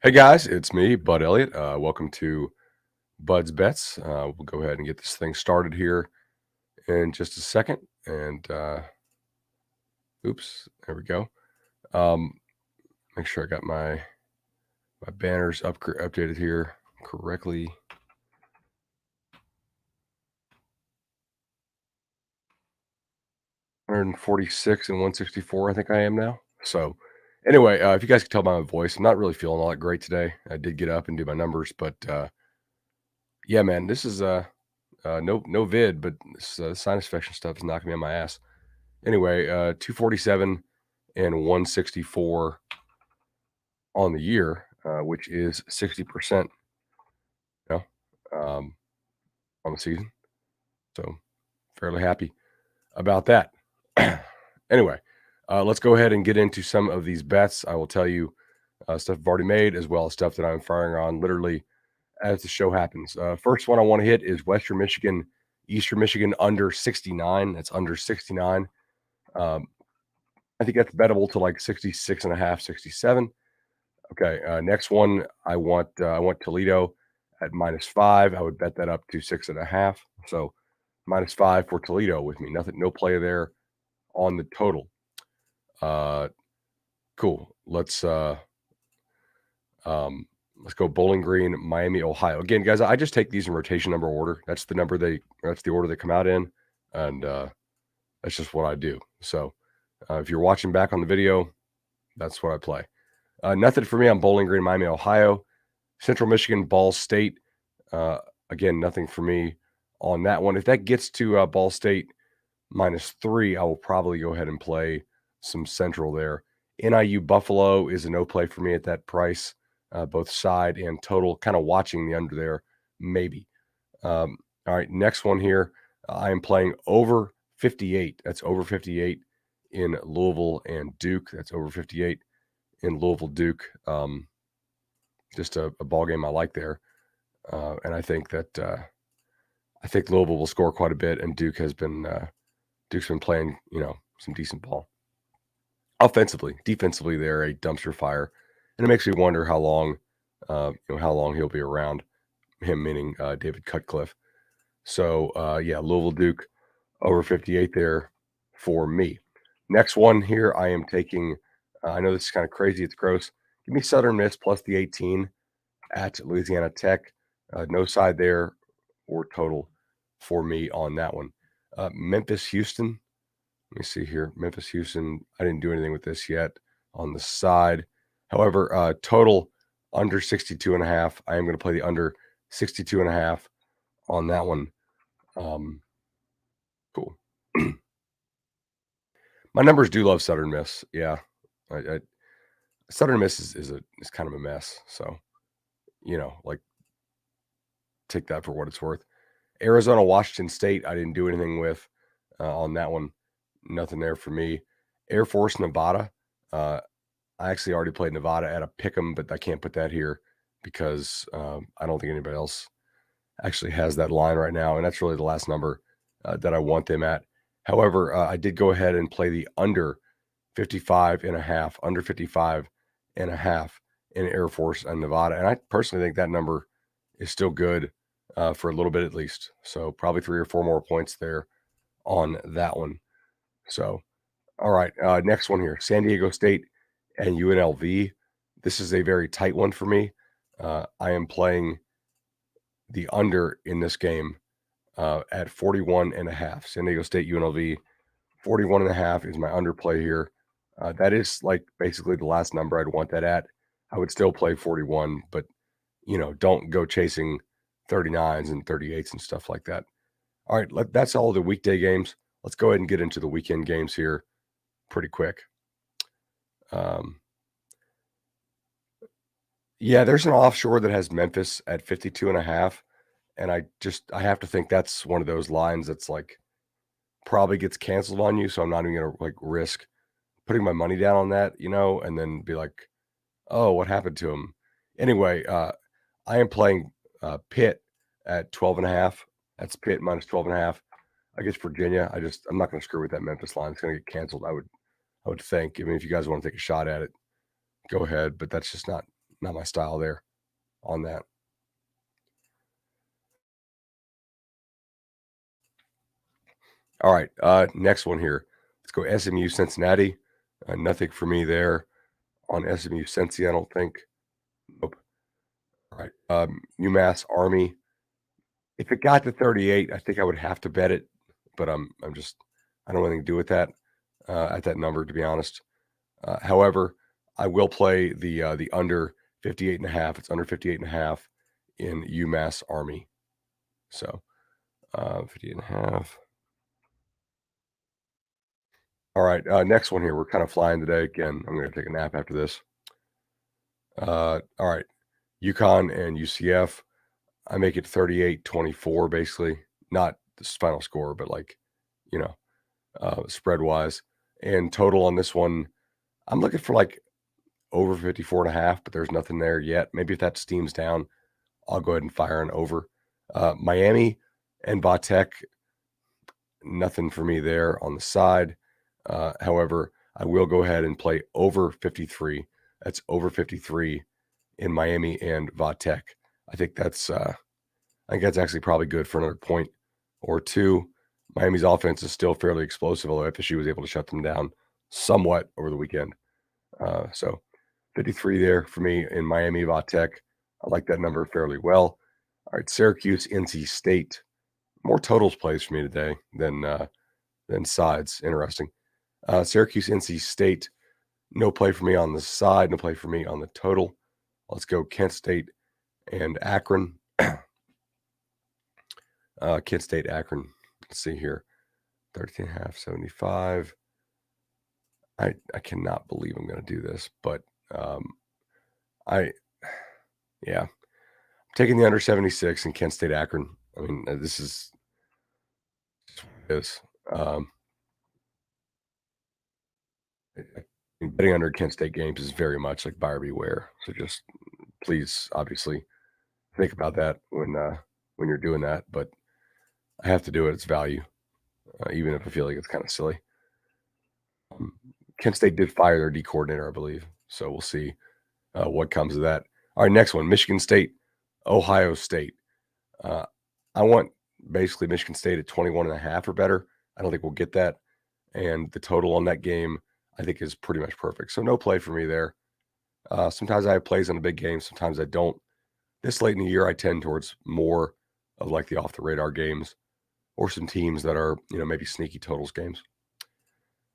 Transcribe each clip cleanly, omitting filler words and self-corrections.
Hey guys, it's me, Bud Elliott. Welcome to Bud's Bets. We'll go ahead and get this thing started here in just a second. And oops, there we go. Um, make sure I got my banners updated here correctly. $146 and 164, I think I am now. So anyway, if you guys can tell by my voice, I'm not really feeling all that great today. I did get up and do my numbers, but yeah, man, this is no vid, but this sinus infection stuff is knocking me on my ass. Anyway, 247 and 164 on the year, which is 60%, you know, on the season. So fairly happy about that. Anyway, let's go ahead and get into some of these bets. I will tell you stuff I've already made as well as stuff that I'm firing on literally as the show happens. First one I want to hit is Western Michigan, Eastern Michigan under 69. That's under 69. Um, I think that's bettable to like 66 and a half, 67. Okay, next one, I want Toledo at -5. I would bet that up to 6.5. So -5 for Toledo with me. Nothing, no play there on the total. Uh, cool. Let's go Bowling Green, Miami, Ohio. Again, guys, I just take these in rotation number order. That's the order they come out in, and that's just what I do. So if you're watching back on the video, that's what I play. Nothing for me on Bowling Green, Miami, Ohio. Central Michigan, Ball State. Uh, again, nothing for me on that one. If that gets to Ball State -3, I will probably go ahead and play some Central there. NIU Buffalo is a no play for me at that price, both side and total. Kind of watching the under there, maybe. All right, next one here. I am playing over 58. That's over 58 in Louisville and Duke. That's over 58 in Louisville, Duke. Just a ball game I like there, and I think that I think Louisville will score quite a bit, and Duke's been playing some decent ball offensively. Defensively, they're a dumpster fire, and it makes me wonder how long how long he'll be around. Him meaning David Cutcliffe. So yeah, Louisville Duke over 58 there for me. Next one here, I am taking. I know this is kind of crazy. It's gross. Give me Southern Miss plus the 18 at Louisiana Tech. No side there or total for me on that one. Memphis, Houston. Let me see here. Memphis, Houston. I didn't do anything with this yet on the side. However, total under 62.5. I am going to play the under 62.5 on that one. Cool. My numbers do love Southern Miss. Yeah. Southern Miss is kind of a mess. So, like take that for what it's worth. Arizona, Washington State, I didn't do anything with on that one. Nothing there for me. Air Force, Nevada. I actually already played Nevada at a pick'em, but I can't put that here because I don't think anybody else actually has that line right now, and that's really the last number that I want them at. However, I did go ahead and play the under 55.5, under 55.5 in Air Force and Nevada, and I personally think that number is still good for a little bit at least. So probably 3 or 4 more points there on that one. So, all right, next one here, San Diego State and UNLV. This is a very tight one for me. I am playing the under in this game at 41.5. San Diego State, UNLV, 41.5 is my underplay here. That is like basically the last number I'd want that at. I would still play 41, but don't go chasing 39s and 38s and stuff like that. All right, that's all the weekday games. Let's go ahead and get into the weekend games here pretty quick. Yeah, there's an offshore that has Memphis at 52.5, and I have to think that's one of those lines that's like probably gets canceled on you, so I'm not even gonna like risk putting my money down on that, and then be like, oh, what happened to him? Anyway, I am playing Pitt at 12.5. That's Pitt minus 12.5 against Virginia. I'm not going to screw with that Memphis line. It's going to get canceled. I would think. I mean, if you guys want to take a shot at it, go ahead. But that's just not not my style there on that. All right, next one here. Let's go SMU Cincinnati. Nothing for me there on SMU Cincy, I don't think. Nope. All right, UMass Army. If it got to 38, I think I would have to bet it, but I'm just I don't want anything to do with that at that number, to be honest. However, I will play the under 58.5. It's under 58.5 in UMass Army. So 58.5. All right, next one here. We're kind of flying today. Again, I'm going to take a nap after this. All right, UConn and UCF. I make it 38-24, basically. Not the final score, but like, you know, spread wise. And total on this one, I'm looking for like over 54.5, but there's nothing there yet. Maybe if that steams down, I'll go ahead and fire an over. Miami and Vatech, nothing for me there on the side. However, I will go ahead and play over 53. That's over 53 in Miami and Vatech. I think that's actually probably good for another point or two. Miami's offense is still fairly explosive, although FSU was able to shut them down somewhat over the weekend. So 53 there for me in Miami Vatech. I like that number fairly well. All right, Syracuse, NC State. More totals plays for me today than sides. Interesting. Syracuse, NC State. No play for me on the side. No play for me on the total. Let's go Kent State and Akron. Kent State, Akron. Let's see here. 13.5, 75. I cannot believe I'm going to do this, but I'm taking the under 76 in Kent State, Akron. I mean, this is this. Betting under Kent State games is very much like buyer beware. So just please, obviously, think about that when you're doing that. But I have to do it. It's value, even if I feel like it's kind of silly. Kent State did fire their D coordinator, I believe. So we'll see what comes of that. All right, next one, Michigan State, Ohio State. I want basically Michigan State at 21.5 or better. I don't think we'll get that. And the total on that game, I think, is pretty much perfect. So no play for me there. Sometimes I have plays on a big game. Sometimes I don't. This late in the year, I tend towards more of like the off-the-radar games or some teams that are, maybe sneaky totals games.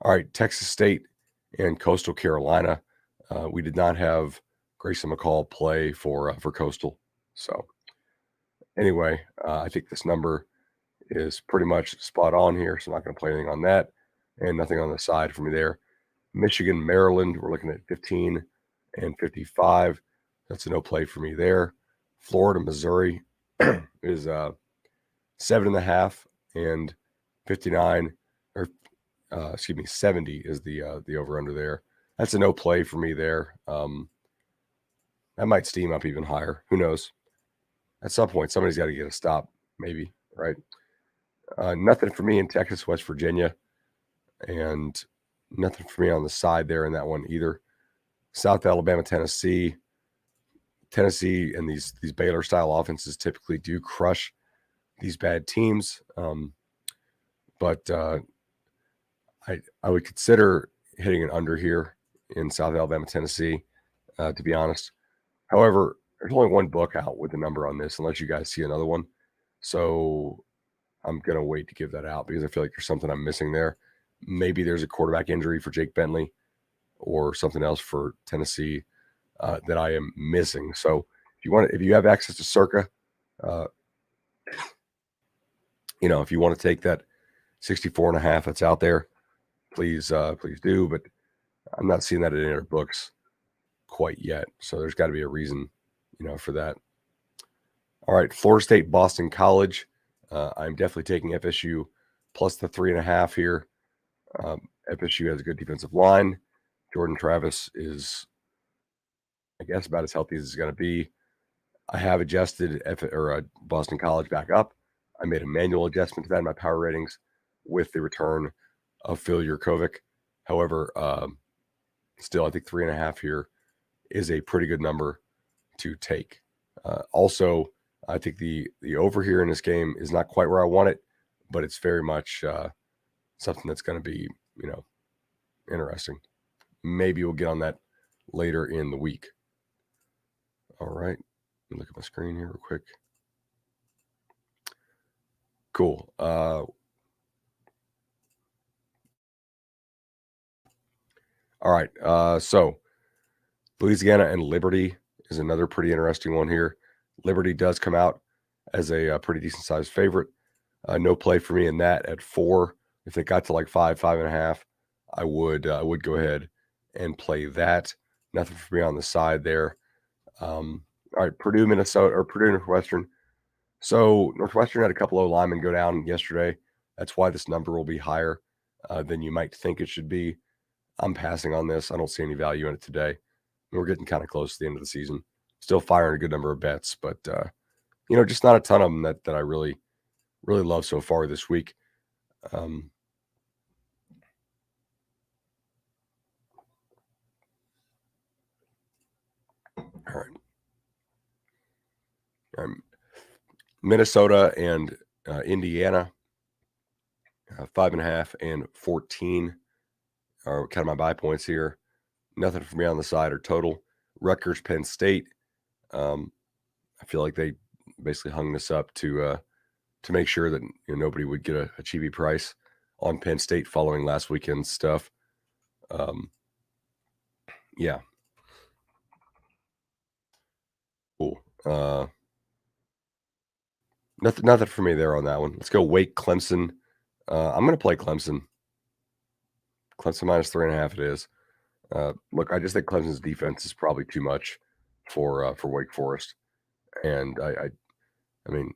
All right, Texas State and Coastal Carolina. We did not have Grayson McCall play for Coastal. So anyway, I think this number is pretty much spot on here. So I'm not going to play anything on that and nothing on the side for me there. Michigan, Maryland, we're looking at 15 and 55. That's a no play for me there. Florida, Missouri is 7.5 and 59, or 70 is the over under there. That's a no play for me there. That might steam up even higher. Who knows? At some point, somebody's got to get a stop, maybe, right? Nothing for me in Texas, West Virginia, and nothing for me on the side there in that one either. South Alabama, Tennessee. Tennessee and these Baylor style offenses typically do crush these bad teams, but I would consider hitting an under here in South Alabama, Tennessee, to be honest. However, there's only one book out with the number on this, unless you guys see another one. So I'm going to wait to give that out because I feel like there's something I'm missing there. Maybe there's a quarterback injury for Jake Bentley or something else for Tennessee that I am missing. So if you have access to Circa, if you want to take that 64.5 that's out there, please do. But I'm not seeing that in any other books quite yet. So there's got to be a reason, for that. All right, Florida State, Boston College. I'm definitely taking FSU plus the 3.5 here. FSU has a good defensive line. Jordan Travis is, I guess, about as healthy as it's going to be. I have adjusted Boston College back up. I made a manual adjustment to that in my power ratings with the return of Phil Jurkovec. However, still, I think 3.5 here is a pretty good number to take. Also, I think the over here in this game is not quite where I want it, but it's very much something that's going to be, interesting. Maybe we'll get on that later in the week. All right. Let me look at my screen here real quick. Cool. All right. So Louisiana and Liberty is another pretty interesting one here. Liberty does come out as a pretty decent sized favorite. No play for me in that at 4. If it got to like 5.5, I would go ahead and play that. Nothing for me on the side there. All right, Purdue, Minnesota, or Purdue, Northwestern. So Northwestern had a couple of linemen go down yesterday. That's why this number will be higher than you might think it should be. I'm passing on this. I don't see any value in it today. We're getting kind of close to the end of the season. Still firing a good number of bets, but just not a ton of them that I really love so far this week. All right. Minnesota and Indiana, 5.5 and 14 are kind of my buy points here. Nothing for me on the side or total. Rutgers, Penn State. I feel like they basically hung this up to make sure that nobody would get a cheapy price on Penn State following last weekend's stuff. Yeah. Cool. Nothing for me there on that one. Let's go Wake Clemson. I'm going to play Clemson. Clemson minus 3.5 it is. Look, I just think Clemson's defense is probably too much for Wake Forest, and I mean,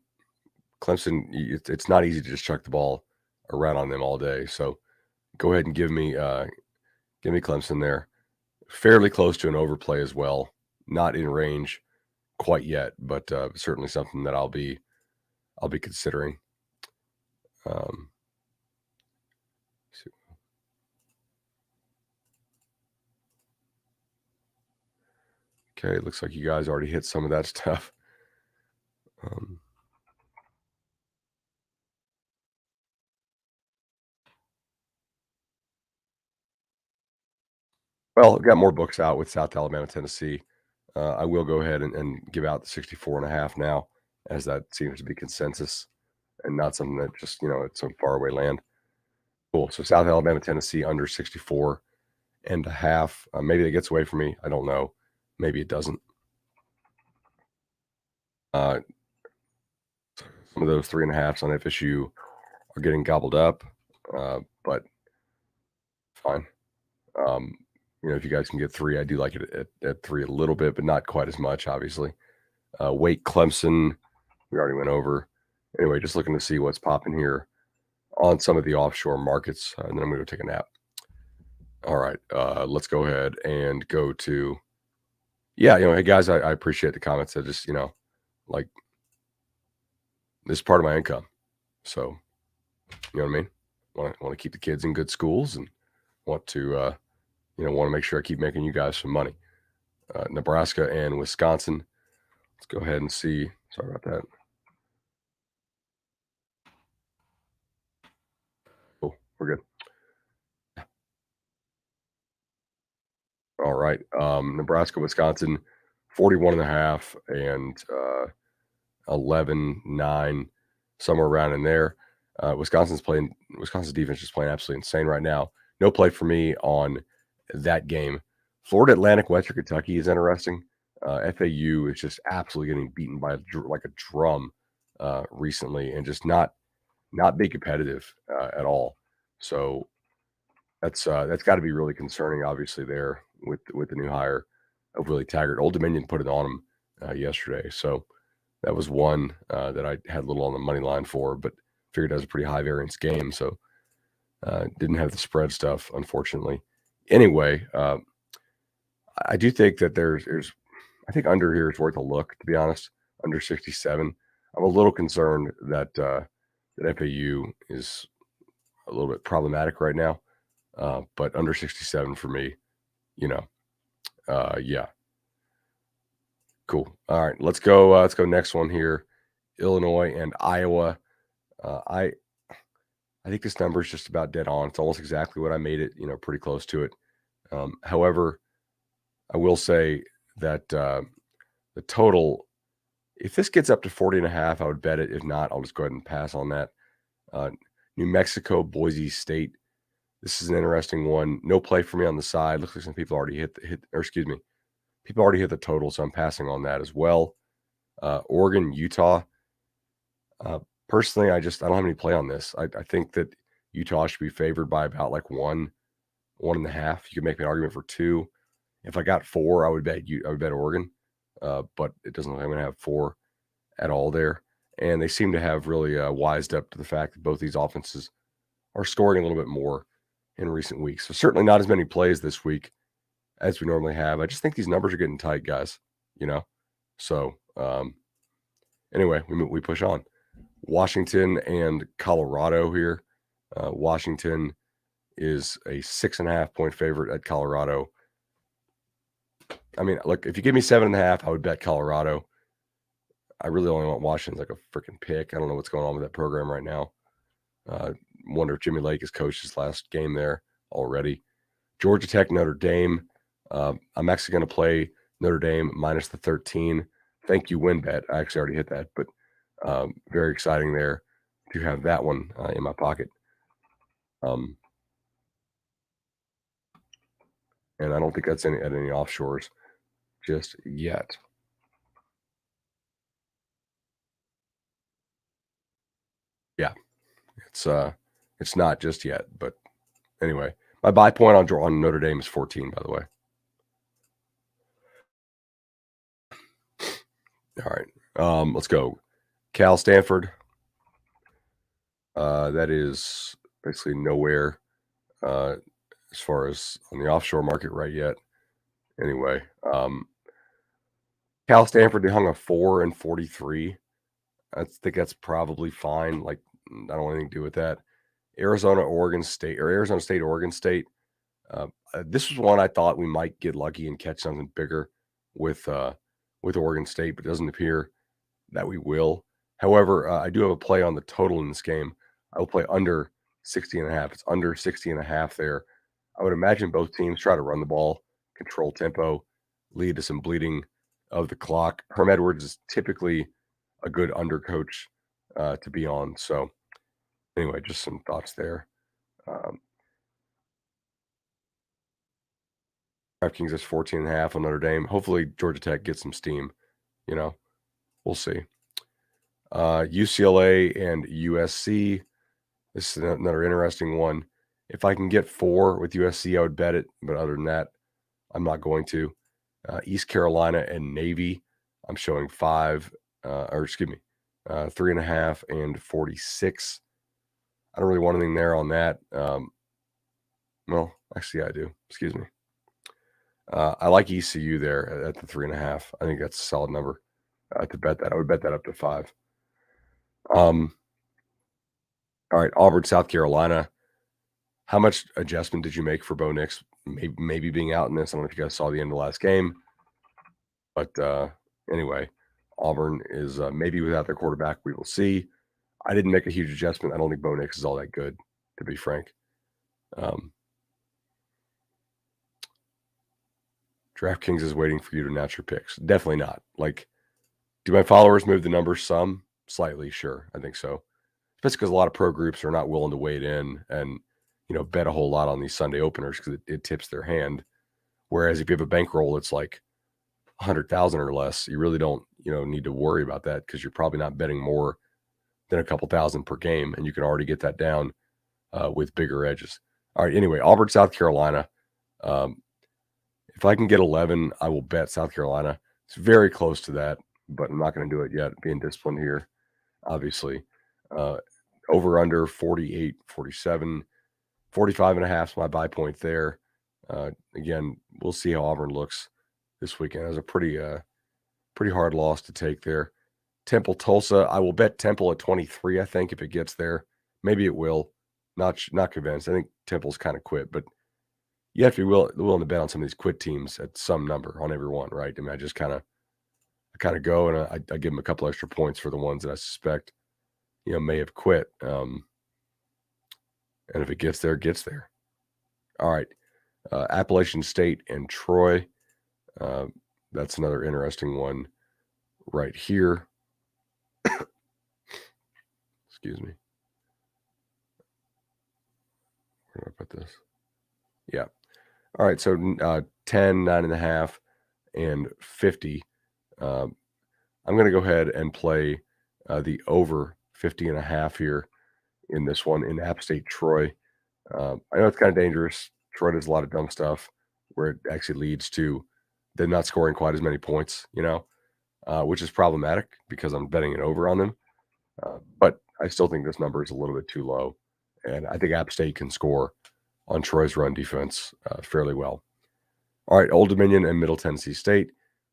Clemson. It's not easy to just chuck the ball around on them all day. So go ahead and give me Clemson there. Fairly close to an overplay as well. Not in range quite yet, but certainly something that I'll be considering. Okay, it looks like you guys already hit some of that stuff. Well, I've got more books out with South Alabama, Tennessee. I will go ahead and give out the 64.5 now, as that seems to be consensus and not something that just, it's some faraway land. Cool. So South Alabama, Tennessee under 64.5. Maybe that gets away from me. I don't know. Maybe it doesn't. Some of those 3.5s on FSU are getting gobbled up, but fine. If you guys can get 3, I do like it at 3 a little bit, but not quite as much, obviously. Wake Clemson, we already went over. Anyway, just looking to see what's popping here on some of the offshore markets, and then I'm going to go take a nap. All right, let's go ahead and go to, hey guys, I appreciate the comments. I just, like, this is part of my income, so you know what I mean. Want to keep the kids in good schools and want to want to make sure I keep making you guys some money. Nebraska and Wisconsin. Let's go ahead and see. Sorry about that. Cool. We're good. All right. Nebraska, Wisconsin, 41.5 and 11-9, somewhere around in there. Wisconsin's defense is playing absolutely insane right now. No play for me on that game. Florida Atlantic, Western Kentucky is interesting. FAU is just absolutely getting beaten by like a drum recently, and just not being competitive at all. So that's got to be really concerning, obviously, there with the new hire of Willie Taggart. Old Dominion put it on him yesterday, so that was one that I had a little on the money line for, but figured it was a pretty high variance game, so didn't have the spread stuff, unfortunately. Anyway, I do think that there's I think under here is worth a look, to be honest. Under 67, I'm a little concerned that that FAU is a little bit problematic right now, but under 67 for me, yeah. cool. All right, let's go. Let's go next one here. Illinois and Iowa. I think this number is just about dead on. It's almost exactly what I made it. Pretty close to it. However, I will say that the total, if this gets up to 40.5, I would bet it. If not, I'll just go ahead and pass on that. New Mexico, Boise State. This is an interesting one. No play for me on the side. Looks like some people already people already hit the total, so I'm passing on that as well. Oregon, Utah. Personally, I don't have any play on this. I think that Utah should be favored by about like 1.5. You could make an argument for 2. If I got 4, I would bet Oregon. But it doesn't look like I'm going to have 4 at all there. And they seem to have really wised up to the fact that both these offenses are scoring a little bit more in recent weeks. So certainly not as many plays this week as we normally have. I just think these numbers are getting tight, guys. So anyway, we push on. Washington and Colorado here. Washington is a 6.5 point favorite at Colorado. I mean, look, if you give me 7.5, I would bet Colorado. I really only want Washington like a freaking pick. I don't know what's going on with that program right now. Wonder if Jimmy Lake has coached his last game there already. Georgia Tech, Notre Dame. I'm actually going to play Notre Dame minus the 13. Thank you, WinBet. I actually already hit that, but very exciting there to have that one in my pocket. And I don't think that's at any offshores just yet. Yeah, it's not just yet, but anyway, my buy point on Notre Dame is 14, by the way. All right, let's go. Cal, Stanford. That is basically nowhere as far as on the offshore market right yet. Anyway, Cal, Stanford, they hung a 4 and 43. I think that's probably fine. Like, I don't want anything to do with that. Arizona, Oregon State, or Arizona State, Oregon State. This was one I thought we might get lucky and catch something bigger with Oregon State, but it doesn't appear that we will. However, I do have a play on the total in this game. I will play under 60.5. It's under 60.5 there. I would imagine both teams try to run the ball, control tempo, lead to some bleeding of the clock. Herm Edwards is typically a good under coach to be on. So anyway, just some thoughts there. DraftKings is 14.5 on Notre Dame. Hopefully Georgia Tech gets some steam. We'll see. UCLA and USC. This is another interesting one. If I can get 4 with USC, I would bet it. But other than that, I'm not going to. East Carolina and Navy. I'm showing 3.5 and 46. I don't really want anything there on that. Well, actually, I do. Excuse me. I like ECU there at the 3.5. I think that's a solid number to bet that. I would bet that up to 5. All right, Auburn, South Carolina. How much adjustment did you make for Bo Nix maybe being out in this? I don't know if you guys saw the end of the last game. But anyway, Auburn is maybe without their quarterback. We will see. I didn't make a huge adjustment. I don't think Bo Nix is all that good, to be frank. DraftKings is waiting for you to announce your picks. Definitely not. Like, do my followers move the numbers some? Slightly, sure. I think so. Especially because a lot of pro groups are not willing to wade in and, bet a whole lot on these Sunday openers because it tips their hand. Whereas if you have a bankroll, it's like 100,000 or less. You really don't, need to worry about that because you're probably not betting more than a couple thousand per game, and you can already get that down with bigger edges. All right. Anyway, Auburn, South Carolina. If I can get 11, I will bet South Carolina. It's very close to that, but I'm not going to do it yet. Being disciplined here, obviously. Over under 48, 47, 45.5 is my buy point there. Again, we'll see how Auburn looks this weekend. It was a pretty hard loss to take there. Temple, Tulsa. I will bet Temple at 23. I think if it gets there, maybe it will. Not convinced. I think Temple's kind of quit, but you have to be willing to bet on some of these quit teams at some number on every one, right? I mean, I just kind of I kind of go and I give them a couple extra points for the ones that I suspect, may have quit. And if it gets there, it gets there. All right. Appalachian State and Troy. Uh, that's another interesting one right here. Excuse me. Where do I put this? Yeah. All right. So 10, 9.5, and 50. I'm going to go ahead and play the over 50.5 here in this one in App State Troy. I know it's kind of dangerous. Troy does a lot of dumb stuff where it actually leads to them not scoring quite as many points, which is problematic because I'm betting it over on them. But I still think this number is a little bit too low. And I think App State can score on Troy's run defense fairly well. All right, Old Dominion and Middle Tennessee State.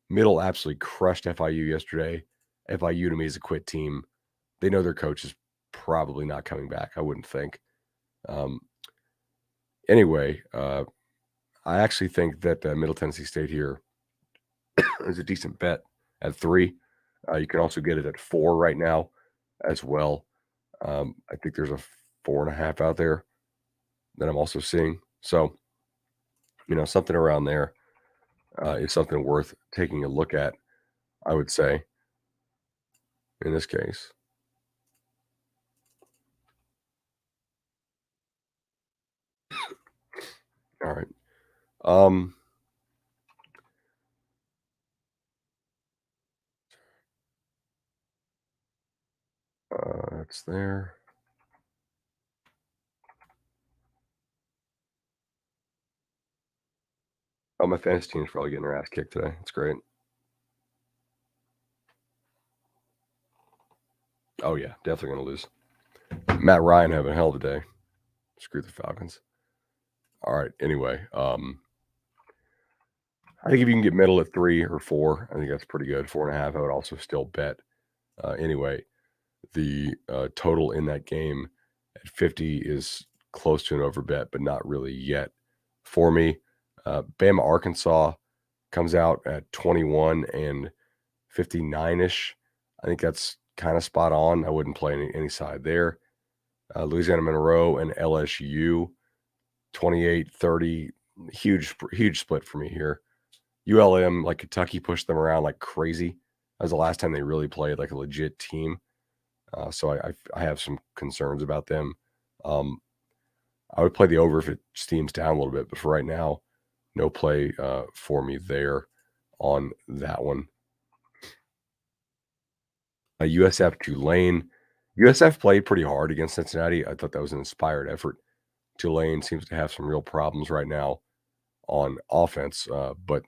Middle absolutely crushed FIU yesterday. FIU to me is a quit team. They know their coach is probably not coming back, I wouldn't think. Anyway, I actually think that Middle Tennessee State here is a decent bet at 3. You can also get it at 4 right now as well. I think there's a 4.5 out there that I'm also seeing. So, something around there is something worth taking a look at, I would say, in this case. All right. It's there. Oh, my fantasy team is probably getting their ass kicked today. That's great. Oh, yeah, definitely going to lose. Matt Ryan having a hell of a day. Screw the Falcons. All right. Anyway, I think if you can get middle at 3 or 4, I think that's pretty good. 4.5, I would also still bet. Anyway, the total in that game at 50 is close to an overbet, but not really yet for me. Bama, Arkansas comes out at 21 and 59-ish. I think that's kind of spot on. I wouldn't play any side there. Louisiana, Monroe, and LSU, 28-30. Huge split for me here. ULM, like Kentucky, pushed them around like crazy. That was the last time they really played like a legit team. So I have some concerns about them. I would play the over if it steams down a little bit, but for right now, no play for me there on that one. USF Tulane. USF played pretty hard against Cincinnati. I thought that was an inspired effort. Tulane seems to have some real problems right now on offense, but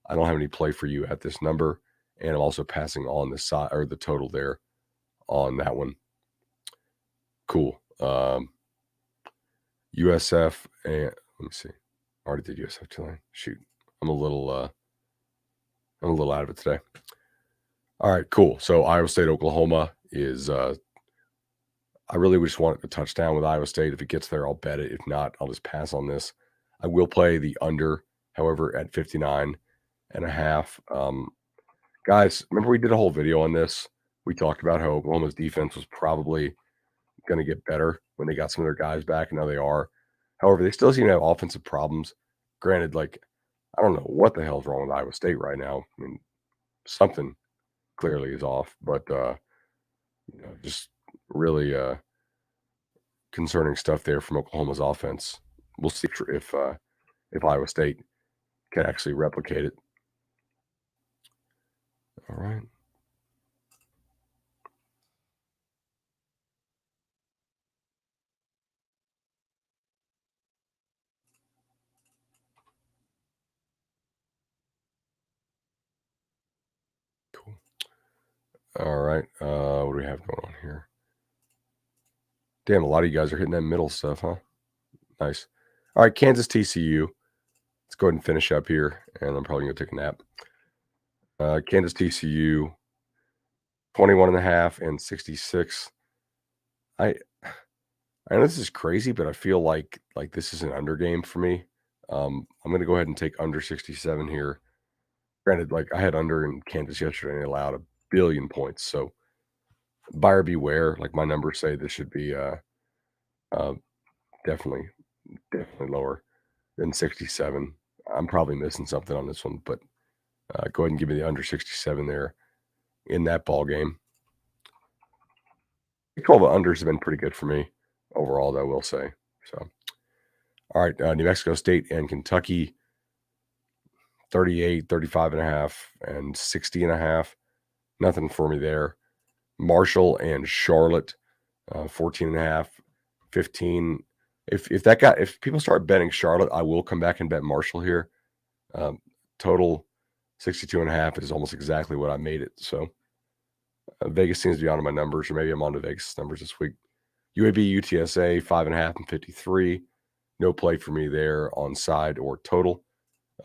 I don't have any play for you at this number, and I'm also passing on the side or the total there on that one. Cool. USF and let me see. I already did USF Tulane. Shoot, I'm a little out of it today. All right, cool. So Iowa State, Oklahoma is. I really just want a touchdown with Iowa State. If it gets there, I'll bet it. If not, I'll just pass on this. I will play the under, however, at 59.5. Guys, remember we did a whole video on this. We talked about how Oklahoma's defense was probably going to get better when they got some of their guys back, and now they are. However, they still seem to have offensive problems. Granted, I don't know what the hell's wrong with Iowa State right now. I mean, something clearly is off, but just really concerning stuff there from Oklahoma's offense. We'll see if Iowa State can actually replicate it. All right. Cool. All right. What do we have going on here? Damn, a lot of you guys are hitting that middle stuff, huh? Nice. All right, Kansas TCU. Let's go ahead and finish up here, and I'm probably going to take a nap. Kansas TCU, 21.5 and 66. I know this is crazy, but I feel like this is an under game for me. I'm going to go ahead and take under 67 here. Granted, like I had under in Kansas yesterday and they allowed a billion points. So buyer beware. Like my numbers say this should be uh definitely lower than 67. I'm probably missing something on this one, but go ahead and give me the under 67 there in that ball game. The 12 unders have been pretty good for me overall, though, I will say. So, all right, New Mexico State and Kentucky, 38, 35 and a half, and 60 and a half. Nothing for me there. Marshall and Charlotte, 14 and a half, 15. If people start betting Charlotte, I will come back and bet Marshall here. Total 62 and a half is almost exactly what I made it. So Vegas seems to be on my numbers, or maybe I'm on to Vegas numbers this week. UAB, UTSA, 5.5 and 53. No play for me there on side or total.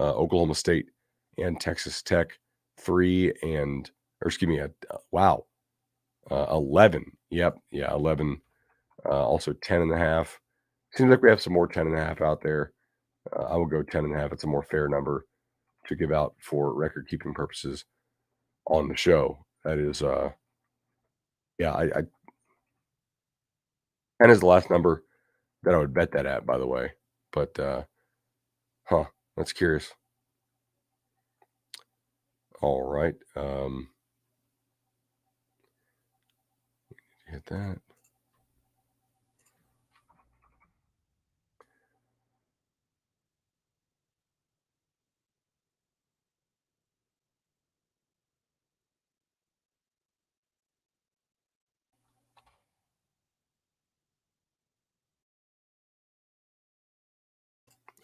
Oklahoma State and Texas Tech, 11. Yep. Yeah. 11. Also 10 and a half. Seems like we have some more 10 and a half out there. I will go 10 and a half. It's a more fair number to give out for record keeping purposes on the show. That is, yeah, I 10 is the last number that I would bet that at, by the way. But, that's curious. All right. Hit that.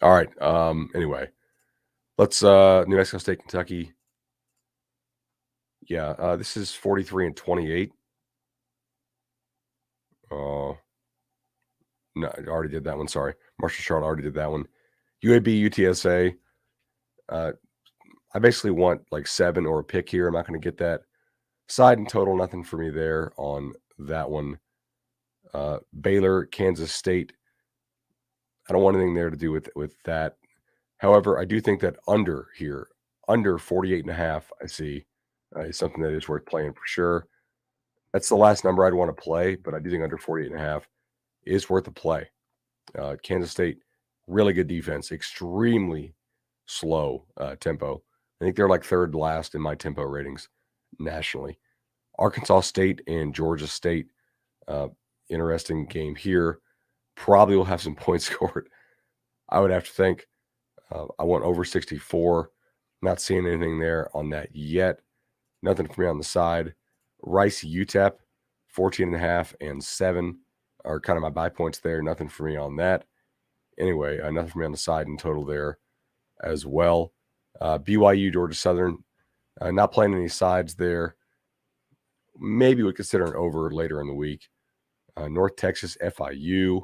All right. Anyway, let's New Mexico State, Kentucky. Yeah, this is 43 and 28. No, I already did that one. Sorry. Marshall Charlotte already did that one. UAB, UTSA. I basically want like 7 or a pick here. I'm not going to get that. Side and total, nothing for me there on that one. Baylor, Kansas State. I don't want anything there to do with that. However, I do think that under here, under 48 and a half, I see is something that is worth playing for sure. That's the last number I'd want to play, but I do think under 48 and a half is worth a play. Kansas State, really good defense, extremely slow tempo. I think they're like third last in my tempo ratings nationally. Arkansas State and Georgia State, interesting game here. Probably will have some points scored. I would have to think. I want over 64. Not seeing anything there on that yet. Nothing for me on the side. Rice, UTEP, 14 and a half and 7 are kind of my buy points there. Nothing for me on that. Anyway, nothing for me on the side in total there as well. BYU, Georgia Southern, not playing any sides there. Maybe we consider an over later in the week. North Texas, FIU,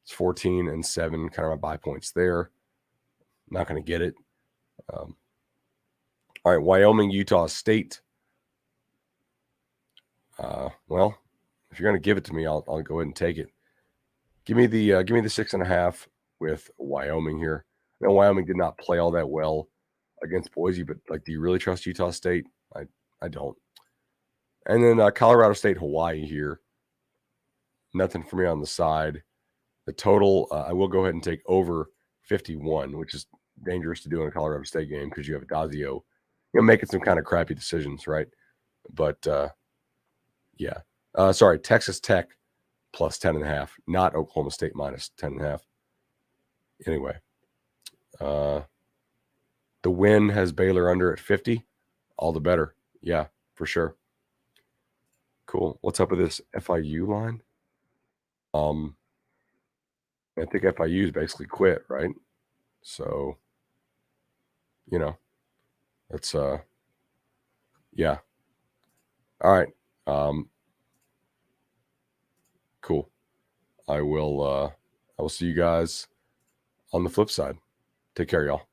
it's 14 and 7, kind of my buy points there. Not going to get it. All right, Wyoming, Utah State. Well, if you're going to give it to me, I'll go ahead and take it. Give me the 6.5 with Wyoming here. Now, Wyoming did not play all that well against Boise, but like, do you really trust Utah State? I don't. And then Colorado State, Hawaii here. Nothing for me on the side. The total, I will go ahead and take over 51, which is dangerous to do in a Colorado State game because you have Dazio, making some kind of crappy decisions, right? But yeah. Sorry, Texas Tech plus 10.5, not Oklahoma State minus 10.5. Anyway, the win has Baylor under at 50. All the better. Yeah, for sure. Cool. What's up with this FIU line? I think FIU's basically quit, right? So, that's yeah. All right. Cool. I will see you guys on the flip side. Take care, y'all.